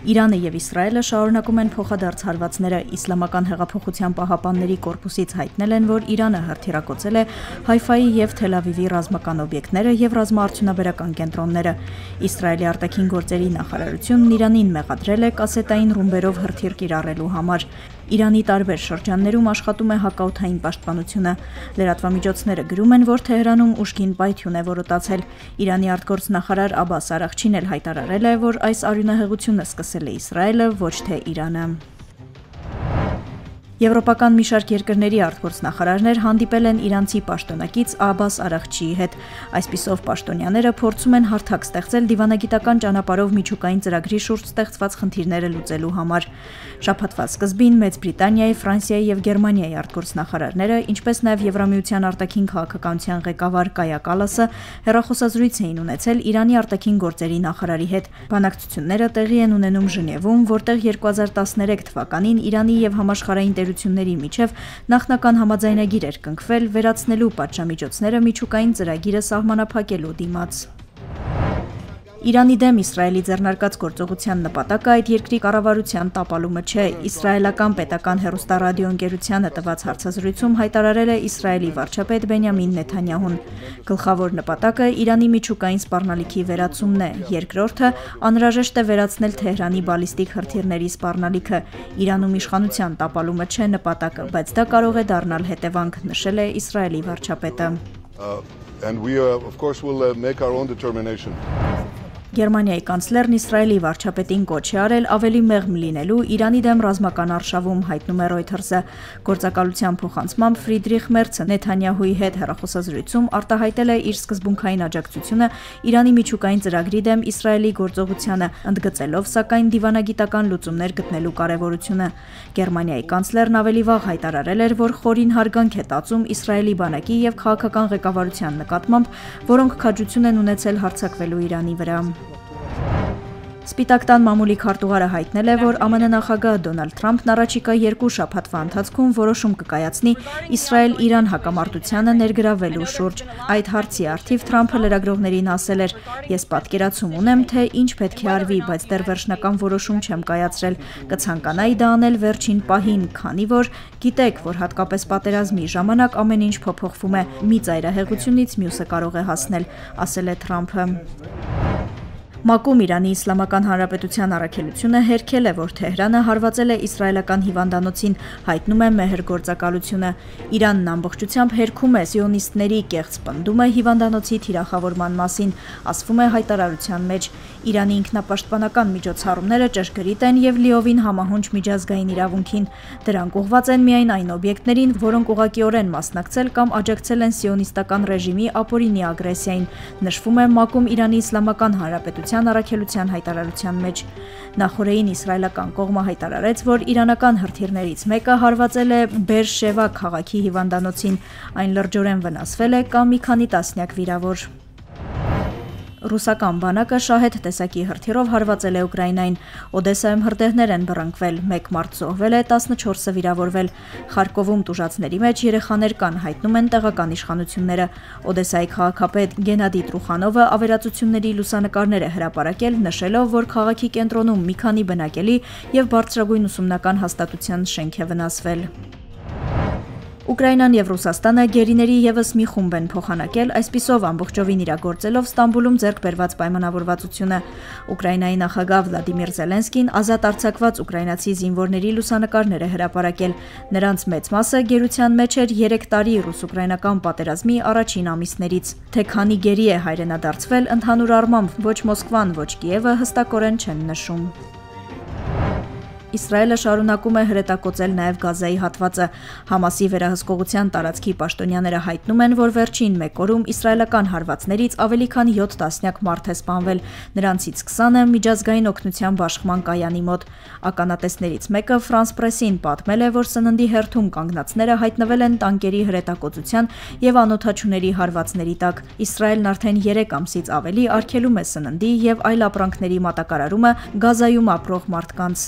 Իրանը եւ Իսրայելը շարունակում են փոխադարձ հարվածները։ Իսլամական հեղափոխության պահապանների կորպուսից հայտնել են, որ Իրանը հրթիռակոծել է Հայֆայի եւ Թել Ավիվի ռազմական օբյեկտները եւ ռազմաարդյունաբերական կենտրոնները։ Իսրայելի արտաքին գործերի նախարարությունն Իրանին մեղադրել է կասետային ռումբերով հրթիռ կիրառելու համար։ Իրանի տարբեր շրջաններում աշխատում է հակաօդային պաշտպանությունը։ Լրատվամիջոցները գրում են, որ Թեհրանում ուժգին պայթյուն է որոտացել։ Իրանի արտգործնախարար Աբբաս Արաղչին էլ հայտարարել է, որ այս արյունահեղությունը սկսել է Իսրայելը, ոչ թե Իրանը։ Եվրոպական մի շարք երկրների արտգործնախարարներ հանդիպել են իրանցի պաշտոնակից Աբբաս Արաղչիի հետ։ Այսպիսով պաշտոնյաները փորձում են հարթակ ստեղծել դիվանագիտական ճանապարհով միջուկային ծրագրի շուրջ ստեղծված խնդիրները լուծելու համար։ Շաբաթվա սկզբին Մեծ Բրիտանիայի, Ֆրանսիայի եւ Գերմանիայի արտգործնախարարները, ինչպես նաեւ Եվրամիության արտաքին քաղաքականության ղեկավար Կայա Կալասը հեռախոսազրույց էին ունեցել Իրանի արտաքին գործերի նախարարի հետ։ Բանակցությունները տեղի են ունենում Ժնևում, որտեղ 2013 թվականին Իրանի եւ համաշխարհային տերությունների միջև նախնական համաձայնագիր էր կնքվել վերացնելու պատժամիջոցները միջուկային ծրագիրը սահմանափակելու դիմաց։ Իրանի դեմ Իսրայելի ձեռնարկած գործողության նպատակը այդ երկրի կառավարության տապալումը չէ։ Իսրայելական պետական հեռուստառադիոընկերությանը տված հարցազրույցում հայտարարել է Իսրայելի վարչապետ Բենյամին Նեթանյահուն։ Գլխավոր նպատակը Իրանի միջուկային սպառնալիքի վերացումն է, երկրորդը անհրաժեշտ է վերացնել Թեհրանի բալիստիկ հրթիռների սպառնալիքը։ Իրանում իշխանության տապալումը չէ նպատակը, բայց դա կարող է դառնալ հետևանք, նշել է Իսրայելի վարչապետը։ And we of course will make our own determination. Գերմանիայի կանցլերն Իսրայելի վարչապետին կոչ է արել ավելի մեղմ լինելու Իրանի դեմ ռազմական արշավում, հայտնում է Reuters-ը։ Գործակալության փոխանցմամբ Ֆրիդրիխ Մերցը Նեթանյահուի հետ հեռախոսազրույցում արտահայտել է իր սկզբունքային աջակցությունը Իրանի միջուկային ծրագրի դեմ Իսրայելի գործողությանը, ընդգծելով սակայն դիվանագիտական լուծումներ գտնելու կարևորությունը։ Գերմանիայի կանցլերն ավելի վաղ հայտարարել էր, որ խորին հարգանք է տածում Իսրայելի բանակի եւ քաղաքական ղեկավարության նկատմամբ, որոնք քաջություն են ունեցել հարձակվելու Իրանի վրա։ Սպիտակ տան մամուլի քարտուղարը հայտնել է, որ ԱՄՆ նախագահ Դոնալդ Թրամփն առաջիկա 2 շաբաթվա ընթացքում որոշում կկայացնի Իսրայել-Իրան հակամարտությանը ներգրավվելու շուրջ։ Այդ հարցի առթիվ Թրամփը լրագրողներին ասել էր. «Ես պատկերացում ունեմ, թե ինչ պետք է արվի, բայց դեռ վերջնական որոշում չեմ կայացրել։ Կցանկանայի դա անել վերջին պահին, քանի որ գիտեք, որ հատկապես պատերազմի ժամանակ ամեն ինչ փոփոխվում է։ Մի ծայրահեղությունից մյուսը կարող է հասնել», ասել է Թրամփը։ ՄԱԿ-ում Իրանի Իսլամական Հանրապետության առաքելությունը հերքել է, որ Թեհրանը հարվածել է իսրայելական հիվանդանոցին, հայտնում է Մեհր գործակալությունը։ Իրանն ամբողջությամբ հերքում է սիոնիստների կեղծ պնդումը հիվանդանոցի թիրախավորման մասին, ասվում է հայտարարության մեջ։ Իրանի ինքնապաշտպանական միջոցառումները ճշգրիտ են եւ լիովին համահունչ միջազգային իրավունքին։ Դրանք ուղղված են միայն այն օբյեկտներին, որոնք ուղղակիորեն մասնակցել կամ աջակցել են սիոնիստական ռեժիմի ապօրինի ագրեսիային, նշվում է ՄԱԿ-ում Իրանի Իսլամական Հանրապետության առաքելության հայտարարության մեջ։ Նախորդին իսրայելական կողմը հայտարարեց, որ իրանական հրթիռներից մեկը հարվածել է Բեր Շևա քաղաքի հիվանդանոցին, այն լրջորեն վնասվել է կամ մի քանի տասնյակ վիրավոր։ Ռուսական բանակը շահեդ տեսակի հրթիռով հարվածել է Ուկրաինային։ Օդեսայում հրդեհներ են բռնկվել, 1 մարդ զոհվել է, 14-ը վիրավորվել։ Խարկովում տուժածների մեջ երեխաներ կան, հայտնում են տեղական իշխանությունները։ Օդեսայի քաղաքապետ Գենադի Տրուխանովը ավերածությունների լուսանկարներ է հրապարակել, նշելով, որ քաղաքի կենտրոնում մի քանի բնակելի եւ բարձրագույն ուսումնական հաստատության շենք է վնասվել։ Ուկրաինան եւ Ռուսաստանը գերիների եւս մի խումբ են փոխանակել, այսպիսով ամբողջովին իրագործելով Ստամբուլում ձեռք բերված պայմանավորվածությունը։ Ուկրաինայի նախագահ Վլադիմիր Զելենսկին ազատ արձակված ուկրաինացի զինվորների լուսանկարներ է հրապարակել։ Նրանց մեծ մասը գերության մեջ էր 3 տարի ռուս-ուկրաինական պատերազմի առաջին ամիսներից։ Թե քանի գերի է հայրենադարձվել, ընդհանուր առմամբ ոչ Մոսկվան, ոչ Կիևը հստակորեն չեն նշում։ Իսրայելը շարունակում է հրետակոծել նաև Գազայի հատվածը։ Համասի վերահսկողության տարածքի պաշտոնյաները հայտնում են, որ վերջին 1 օրում իսրայելական հարվածներից ավելի քան 7 տասնյակ մարդ է սպանվել, նրանցից 20-ը միջազգային օգնության բաշխման կայանի մոտ։ Ականատեսներից մեկը France Press-ին պատմել է, որ սննդի հերթում կանգնածները հայտնվել են տանկերի հրետակոծության եւ անօդաչուների հարվածների տակ։ Իսրայելն արդեն 3 ամսից ավելի արգելում է սննդի եւ այլ ապրանքների մատակարարումը Գազայում ապրող մարդկանց։